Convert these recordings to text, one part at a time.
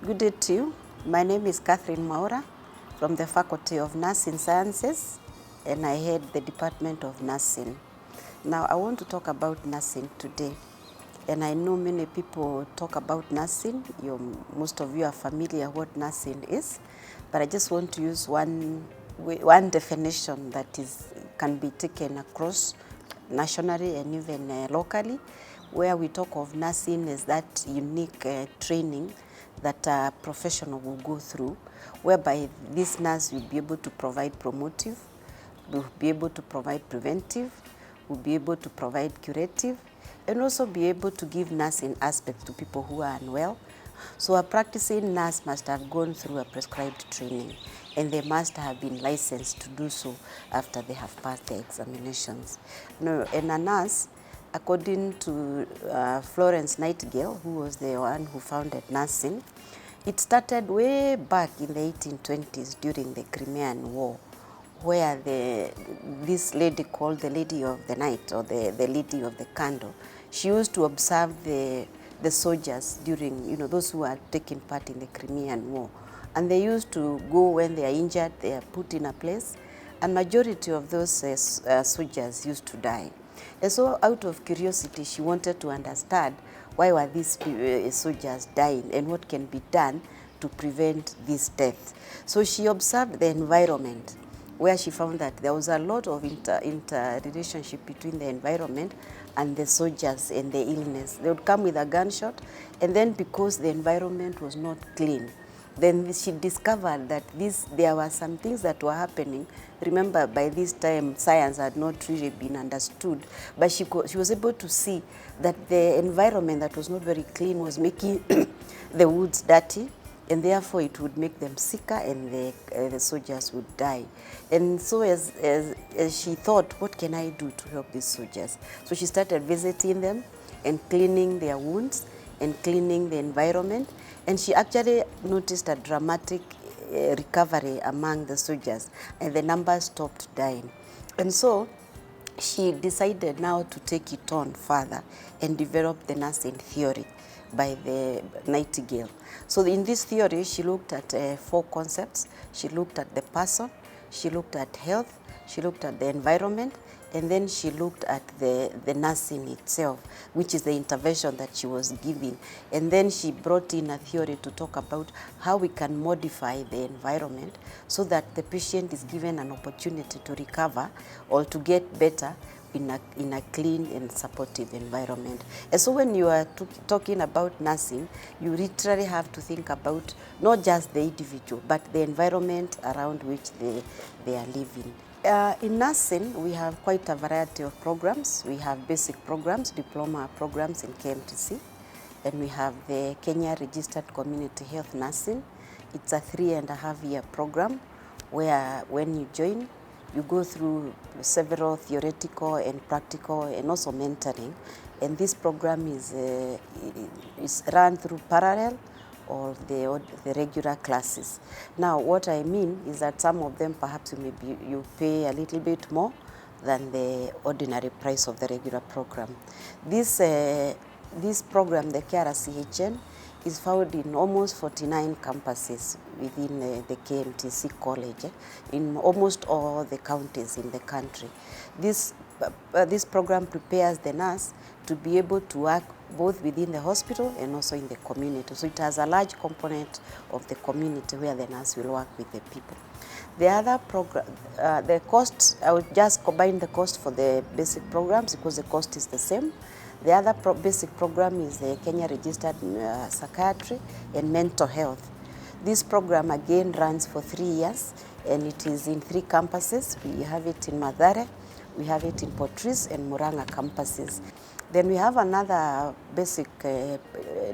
Good day to you. My name is MWAURA from the Faculty of Nursing Sciences, and I head the Department of Nursing. Now, I want to talk about nursing today, and I know many people talk about nursing. Most of you are familiar what nursing is, but I just want to use one definition that can be taken across nationally and even locally, where we talk of nursing as that unique training that a professional will go through, whereby this nurse will be able to provide promotive, will be able to provide preventive, will be able to provide curative, and also be able to give nursing aspects to people who are unwell. So a practicing nurse must have gone through a prescribed training, and they must have been licensed to do so after they have passed the examinations. No, and a nurse, according to Florence Nightingale, who was the one who founded nursing, it started way back in the 1820s during the Crimean War, where this lady called the Lady of the Night, or the Lady of the Candle, she used to observe the soldiers during, those who are taking part in the Crimean War. And they used to go when they are injured, they are put in a place, and majority of those soldiers used to die. And so out of curiosity, she wanted to understand why were these soldiers dying and what can be done to prevent this death. So she observed the environment, where she found that there was a lot of interrelationship between the environment and the soldiers and the illness. They would come with a gunshot, and then because the environment was not clean, then she discovered that there were some things that were happening. Remember, by this time, science had not really been understood, but she was able to see that the environment that was not very clean was making the woods dirty, and therefore it would make them sicker, and the soldiers would die. And so as she thought, what can I do to help these soldiers? So she started visiting them and cleaning their wounds and cleaning the environment. And she actually noticed a dramatic recovery among the soldiers, and the numbers stopped dying. And so she decided now to take it on further and develop the nursing theory by the Nightingale. So in this theory, she looked at 4 concepts. She looked at the person, she looked at health, she looked at the environment, and then she looked at the nursing itself, which is the intervention that she was giving. And then she brought in a theory to talk about how we can modify the environment so that the patient is given an opportunity to recover or to get better in a clean and supportive environment. And so when you are talking about nursing, you literally have to think about not just the individual, but the environment around which they are living. In nursing, we have quite a variety of programs. We have basic programs, diploma programs in KMTC, and we have the Kenya Registered Community Health Nursing. It's a 3.5-year program where when you join, you go through several theoretical and practical and also mentoring. And this program is run through parallel or the regular classes. Now, what I mean is that some of them perhaps you pay a little bit more than the ordinary price of the regular program. This program, the KRCHN, is found in almost 49 campuses within the KMTC college, in almost all the counties in the country. This program prepares the nurse to be able to work both within the hospital and also in the community. So it has a large component of the community where the nurse will work with the people. The other program, the cost, I would just combine the cost for the basic programs because the cost is the same. The other basic program is the Kenya Registered Psychiatry and Mental Health. This program again runs for 3 years, and it is in 3 campuses. We have it in Mathare, we have it in Portris and Murang'a campuses. Then we have another basic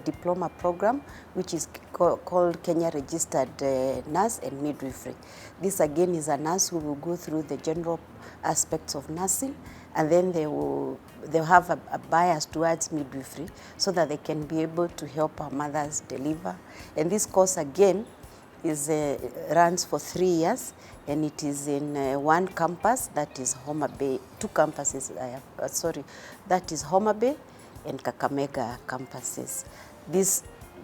diploma program, which is called Kenya Registered Nurse and Midwifery. This again is a nurse who will go through the general aspects of nursing, and then they'll have a bias towards midwifery so that they can be able to help our mothers deliver. And this course again runs for 3 years, and it is in one campus, that is Homa Bay, 2 campuses, that is Homa Bay and Kakamega campuses. This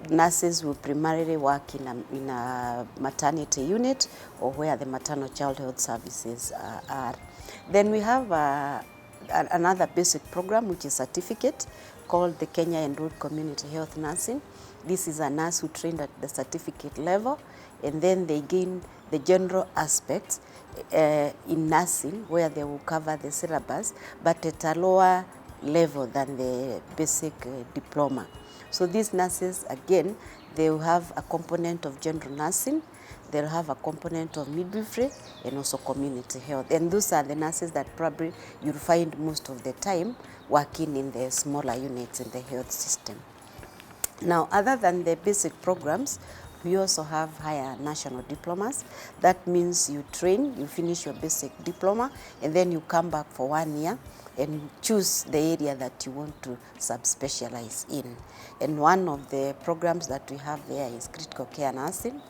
nurses will primarily work in a maternity unit or where the maternal child health services are. Then we have another basic program, which is certificate, called the Kenya Enrolled Community Health Nursing. This is a nurse who trained at the certificate level, and then they gain the general aspects in nursing, where they will cover the syllabus, but at a lower level than the basic diploma. So these nurses, again, they will have a component of general nursing, they'll have a component of midwifery, and also community health. And those are the nurses that probably you'll find most of the time working in the smaller units in the health system. Now, other than the basic programs, we also have higher national diplomas. That means you train, you finish your basic diploma, and then you come back for 1 year and choose the area that you want to subspecialize in. And one of the programs that we have there is critical care nursing.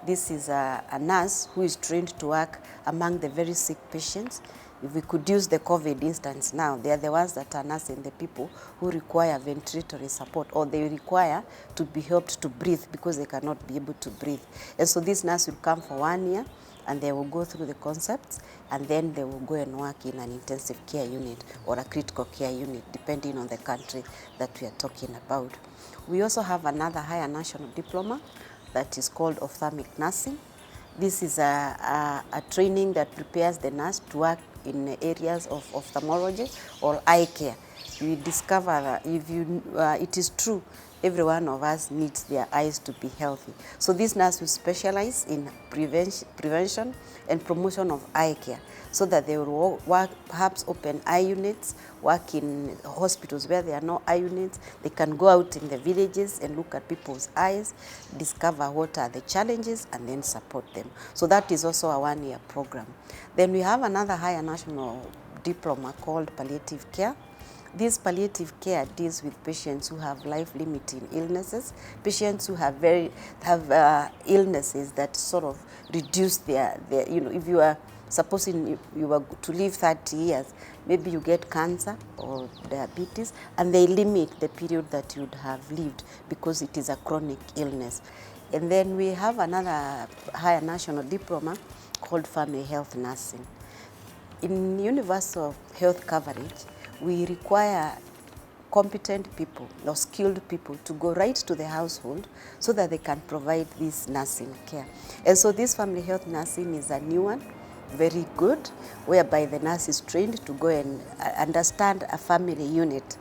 This is a nurse who is trained to work among the very sick patients. If we could use the COVID instance now, they are the ones that are nursing the people who require ventilatory support, or they require to be helped to breathe because they cannot be able to breathe. And so this nurse will come for 1 year, and they will go through the concepts, and then they will go and work in an intensive care unit or a critical care unit, depending on the country that we are talking about. We also have another higher national diploma that is called ophthalmic nursing. This is a training that prepares the nurse to work in areas of ophthalmology or eye care. We discover that it is true, every one of us needs their eyes to be healthy. So this nurse will specialize in prevention and promotion of eye care, so that they will work, perhaps open eye units, work in hospitals where there are no eye units. They can go out in the villages and look at people's eyes, discover what are the challenges, and then support them. So that is also a 1 year program. Then we have another higher national diploma called Palliative Care. This palliative care deals with patients who have life-limiting illnesses, patients who have illnesses that sort of reduce their, if you are supposing you were to live 30 years, maybe you get cancer or diabetes, and they limit the period that you'd have lived because it is a chronic illness. And then we have another higher national diploma called family health nursing. In universal health coverage, we require competent people or skilled people to go right to the household so that they can provide this nursing care. And so this family health nursing is a new one, very good, whereby the nurse is trained to go and understand a family unit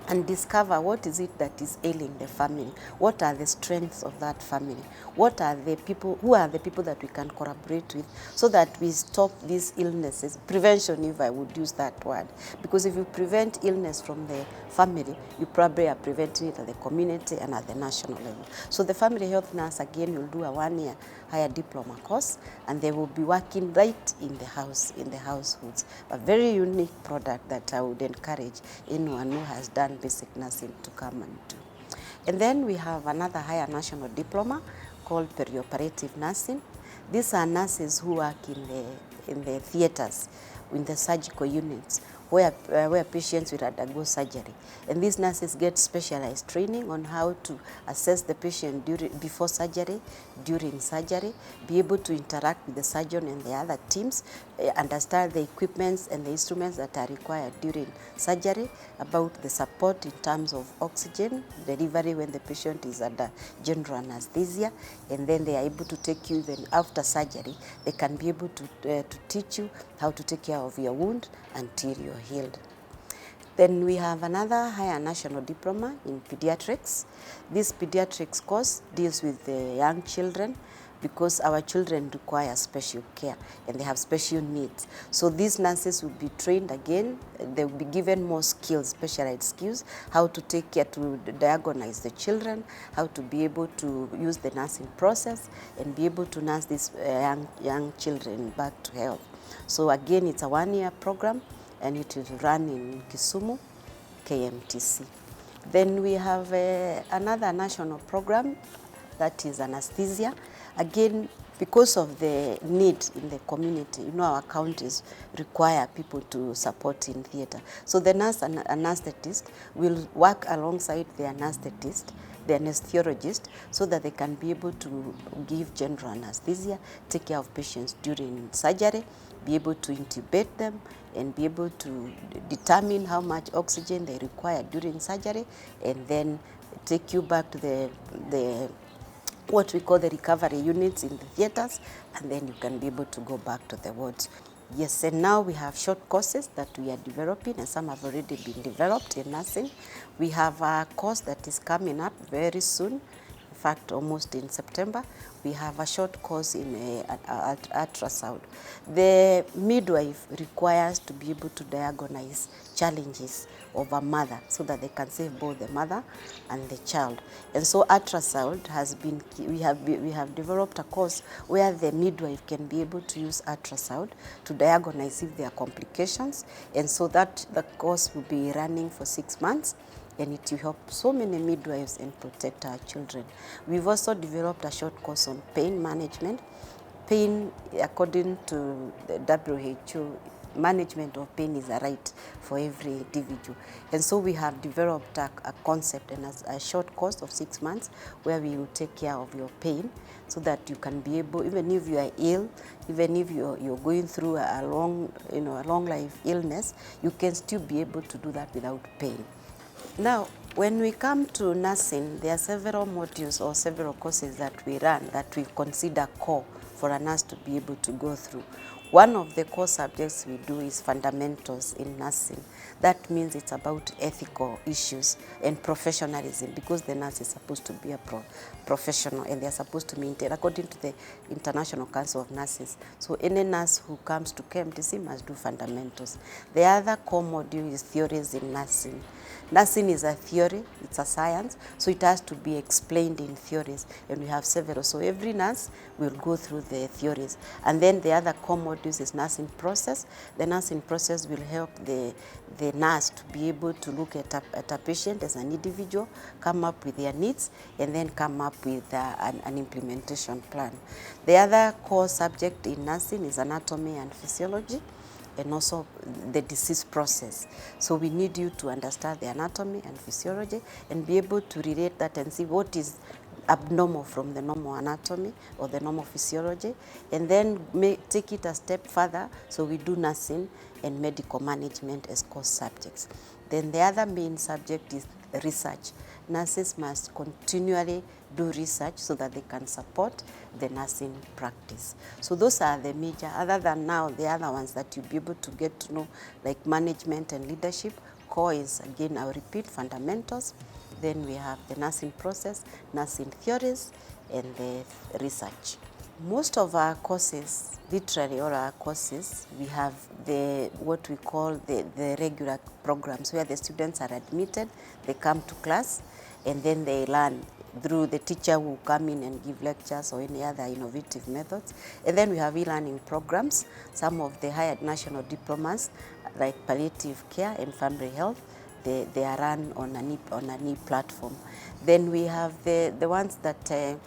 and discover what is it that is ailing the family, what are the strengths of that family, what are the people, who are the people that we can collaborate with, so that we stop these illnesses, prevention, if I would use that word, because if you prevent illness from the family, you probably are preventing it at the community and at the national level. So the family health nurse, again, will do a 1 year higher diploma course, and they will be working right in the house, in the households. A very unique product that I would encourage anyone who has done basic nursing to come and do. And then we have another higher national diploma called Perioperative Nursing. These are nurses who work in the theaters, in the surgical units, where patients will undergo surgery. And these nurses get specialized training on how to assess the patient before surgery, during surgery, be able to interact with the surgeon and the other teams, understand the equipments and the instruments that are required during surgery, about the support in terms of oxygen, delivery when the patient is under general anesthesia, and then they are able to take you, then after surgery, they can be able to teach you how to take care of your wound until you're healed. Then we have another higher national diploma in pediatrics. This pediatrics course deals with the young children, because our children require special care and they have special needs. So these nurses will be trained again, they will be given more skills, specialized skills, how to take care, to diagnose the children, how to be able to use the nursing process and be able to nurse these young children back to health. So again, it's a 1 year program, and it is run in Kisumu, KMTC. Then we have another national program that is Anaesthesia. Again, because of the need in the community, our counties require people to support in theatre. So the nurse and anesthetist will work alongside the anesthetist, the anesthesiologist, so that they can be able to give general anesthesia, take care of patients during surgery, be able to intubate them, and be able to determine how much oxygen they require during surgery, and then take you back to the what we call the recovery units in the theaters, and then you can be able to go back to the wards. Yes, and now we have short courses that we are developing, and some have already been developed in nursing. We have a course that is coming up very soon. In fact, almost in September, we have a short course in ultrasound. The midwife requires to be able to diagnose challenges of a mother so that they can save both the mother and the child. And so ultrasound has been, we have developed a course where the midwife can be able to use ultrasound to diagnose if there are complications. And so that the course will be running for 6 months, and it will help so many midwives and protect our children. We've also developed a short course on pain management. Pain, according to the WHO, management of pain is a right for every individual. And so we have developed a concept and a short course of 6 months where we will take care of your pain so that you can be able, even if you are ill, even if you're going through a long life illness, you can still be able to do that without pain. Now, when we come to nursing, there are several modules or several courses that we run that we consider core for a nurse to be able to go through. One of the core subjects we do is fundamentals in nursing. That means it's about ethical issues and professionalism, because the nurse is supposed to be a professional, and they're supposed to maintain according to the International Council of Nurses. So any nurse who comes to KMTC must do fundamentals. The other core module is theories in nursing. Nursing is a theory, it's a science, so it has to be explained in theories, and we have several. So every nurse will go through the theories. And then the other core modules is nursing process. The nursing process will help the nurse to be able to look at a patient as an individual, come up with their needs, and then come up with an implementation plan. The other core subject in nursing is anatomy and physiology, and also the disease process. So we need you to understand the anatomy and physiology and be able to relate that and see what is abnormal from the normal anatomy or the normal physiology, and then take it a step further. So we do nursing and medical management as core subjects. Then the other main subject is research. Nurses must continually do research so that they can support the nursing practice. So those are the major, other than now the other ones that you'll be able to get to know, like management and leadership. Core is, again, I'll repeat, fundamentals. Then we have the nursing process, nursing theories, and the research. Most of our courses, literally all our courses, we have what we call the regular programs where the students are admitted, they come to class, and then they learn through the teacher who come in and give lectures or any other innovative methods. And then we have e-learning programs. Some of the higher national diplomas, like palliative care and family health, they are run on an e-platform. Then we have the ones that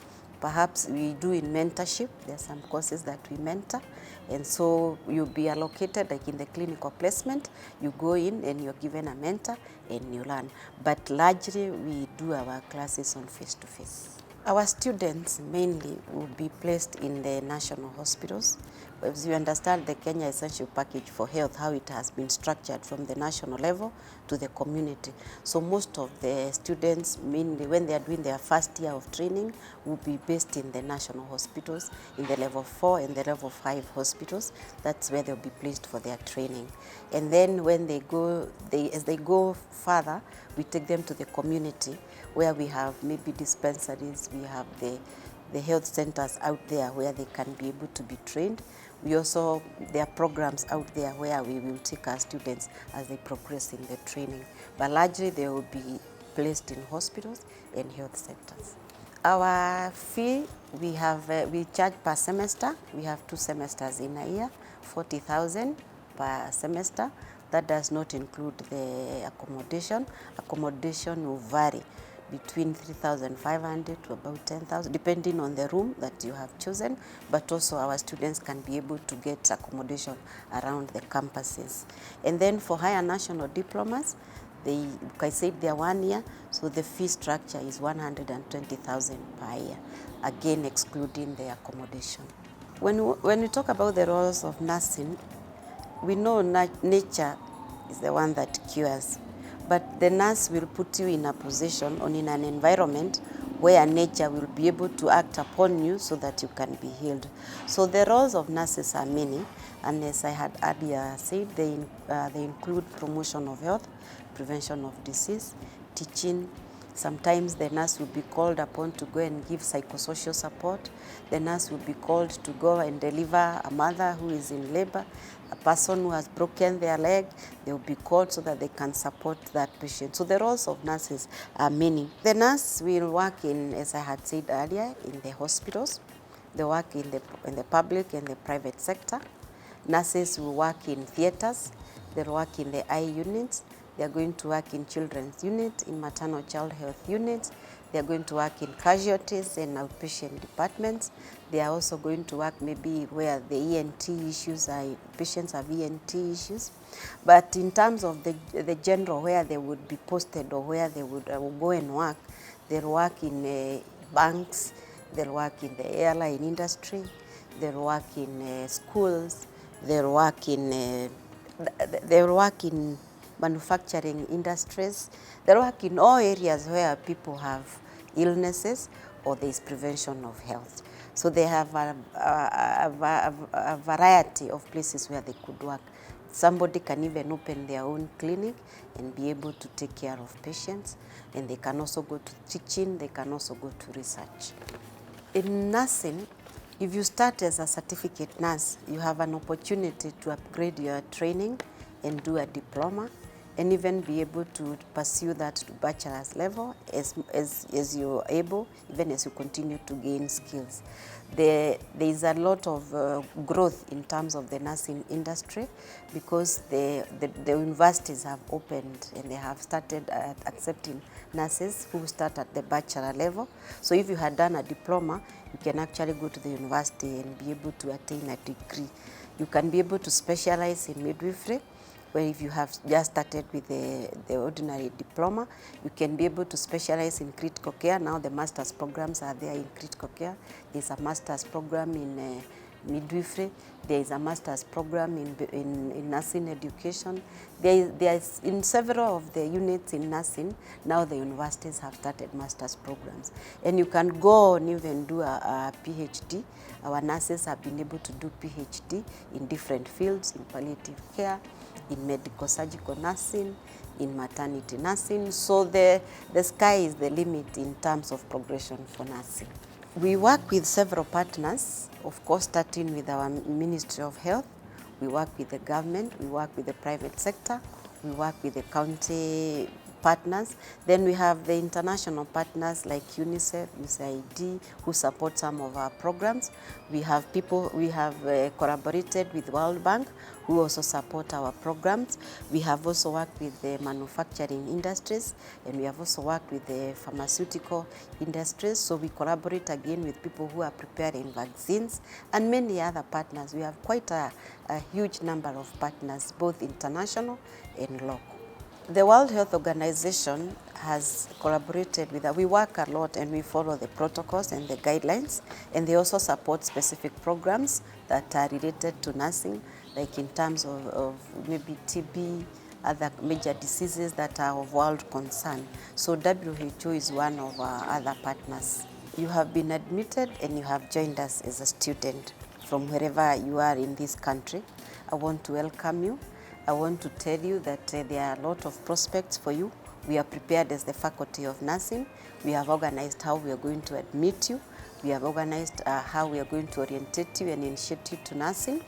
perhaps we do in mentorship. There are some courses that we mentor, and so you'll be allocated, like in the clinical placement, you go in and you're given a mentor and you learn. But largely we do our classes on face-to-face. Our students mainly will be placed in the national hospitals. As you understand the Kenya Essential Package for Health, how it has been structured from the national level to the community. So most of the students, mainly when they are doing their first year of training, will be based in the national hospitals, in the level 4 and the level 5 hospitals. That's where they'll be placed for their training. And then when they go, as they go further, we take them to the community where we have maybe dispensaries, we have the health centers out there where they can be able to be trained. We also, there are programs out there where we will take our students as they progress in the training. But largely they will be placed in hospitals and health centers. Our fee, we charge per semester. We have 2 semesters in a year, 40,000 per semester. That does not include the accommodation. Accommodation will vary between 3,500 to about 10,000, depending on the room that you have chosen, but also our students can be able to get accommodation around the campuses. And then for higher national diplomas, like I said, they're 1 year, so the fee structure is 120,000 per year, again excluding the accommodation. When we talk about the roles of nursing, we know nature is the one that cures, but the nurse will put you in a position or in an environment where nature will be able to act upon you so that you can be healed. So the roles of nurses are many, and as I had earlier said, they include promotion of health, prevention of disease, teaching. Sometimes the nurse will be called upon to go and give psychosocial support. The nurse will be called to go and deliver a mother who is in labor, a person who has broken their leg. They will be called so that they can support that patient. So the roles of nurses are many. The nurse will work in, as I had said earlier, in the hospitals. They work in the public and the private sector. Nurses will work in theaters. They work in the eye units. They are going to work in children's unit, in maternal child health units. They are going to work in casualties and outpatient departments. They are also going to work maybe where the ENT issues are, patients have ENT issues. But in terms of the general where they would be posted or where they would go and work, they'll work in banks, they'll work in the airline industry, they'll work in schools, they'll work in manufacturing industries. They work in all areas where people have illnesses or there is prevention of health. So they have a variety of places where they could work. Somebody can even open their own clinic and be able to take care of patients. And they can also go to teaching, they can also go to research. In nursing, if you start as a certificate nurse, you have an opportunity to upgrade your training and do a diploma, and even be able to pursue that to bachelor's level as you're able, even as you continue to gain skills. There is a lot of growth in terms of the nursing industry because the universities have opened and they have started accepting nurses who start at the bachelor level. So if you had done a diploma, you can actually go to the university and be able to attain a degree. You can be able to specialize in midwifery, where if you have just started with the ordinary diploma, you can be able to specialize in critical care. Now the master's programs are there in critical care. There's a master's program in midwifery. There is a master's program in nursing education. There is in several of the units in nursing, now the universities have started master's programs. And you can go and even do a PhD. Our nurses have been able to do PhD in different fields, in palliative care, in medical surgical nursing, in maternity nursing. So the sky is the limit in terms of progression for nursing. We work with several partners, of course, starting with our Ministry of Health. We work with the government, we work with the private sector, we work with the county partners. Then we have the international partners like UNICEF, USAID, who support some of our programs. We have collaborated with World Bank, who also support our programs. We have also worked with the manufacturing industries, and we have also worked with the pharmaceutical industries. So we collaborate again with people who are preparing vaccines and many other partners. We have quite a huge number of partners, both international and local. The World Health Organization has collaborated with us. We work a lot and we follow the protocols and the guidelines, and they also support specific programs that are related to nursing, like in terms of maybe TB, other major diseases that are of world concern. So WHO is one of our other partners. You have been admitted and you have joined us as a student from wherever you are in this country. I want to welcome you. I want to tell you that there are a lot of prospects for you. We are prepared as the Faculty of Nursing. We have organized how we are going to admit you. We have organized how we are going to orientate you and initiate you to nursing.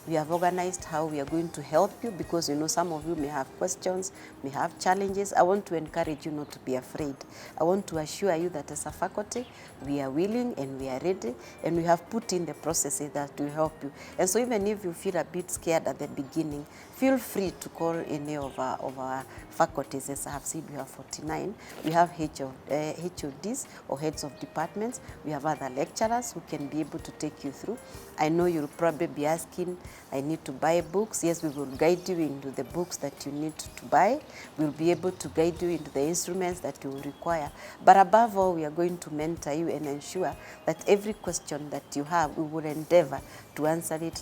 We have organized how we are going to help you, because you know some of you may have questions, may have challenges. I want to encourage you not to be afraid. I want to assure you that as a faculty, we are willing and we are ready, and we have put in the processes that will help you. And so even if you feel a bit scared at the beginning, feel free to call any of our faculties. As I have said, we have 49. We have HODs or heads of departments. We have other lecturers who can be able to take you through. I know you'll probably be asking, I need to buy books. Yes, we will guide you into the books that you need to buy. We'll be able to guide you into the instruments that you will require. But above all, we are going to mentor you and ensure that every question that you have, we will endeavor to answer it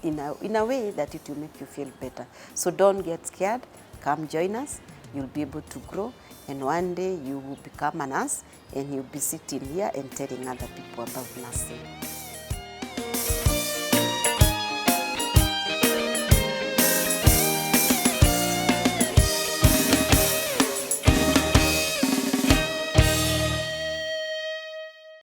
in a way that it will make you feel better. So don't get scared. Come join us. You'll be able to grow, and one day you will become a nurse and you'll be sitting here and telling other people about nursing.